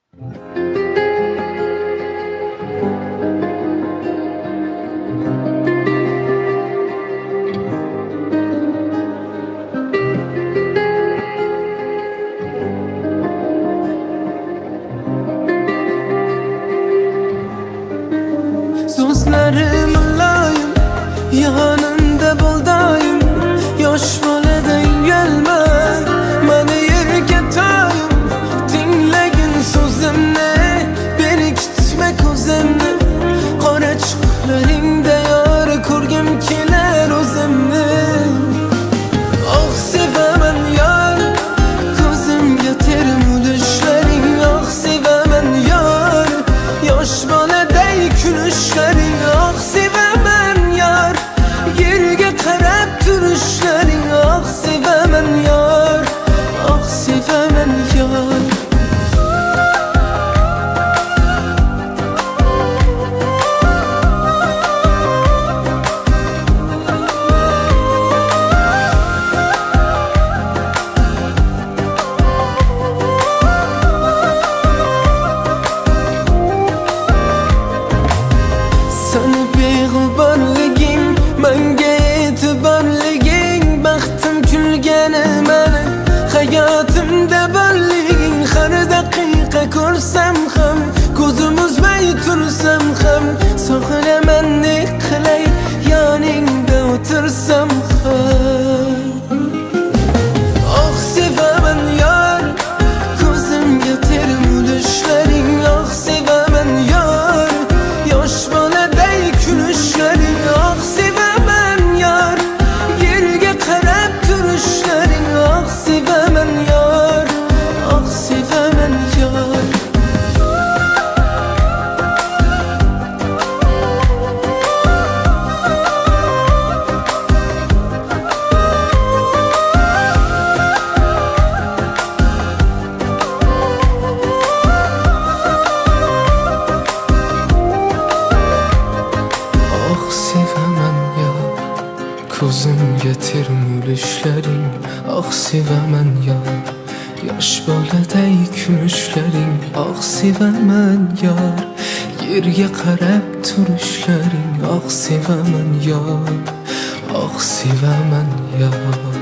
Sözlerim mülayim, yanında buldayım. Yoş boleden gelme, beni yerge tayım. Dinlegin sözümle, beni gitme közümle. Kara çıklarında yar kurgum kiler özümle. Ah sevemen yar, közüm yeterim düşlerin. Ah sevemen yar, yoş boleden külüşlerin. Ah sevemen yar, yerge karab duruşlerin. Ah sevemen yar, ah sevemen yar. Sana beg'uborliging, menga e'tiborliging. Baxtim kulgani meni, hayotimda borliging. Har daqiqa ko'rsam ham, ko'zim uzmay tursam ham, sog'inaman ne qilay yoningda o'tirsam ham. Oh sevaman yar, ko'zimga ter mulishlaring. Oh sevaman yar, yosh boladay kulishlering. Ah sevaman yar, yerga qarab turishlaring. Ah sevaman yar, ah sevaman yar. Ah sevaman yar, ko'zimga ter mulishlaring. Ah sevaman yar, yosh boladay kulishlaring. Ah sevaman yar, yerga qarab turishlaring. Ah sevaman yar, ah sevaman yar.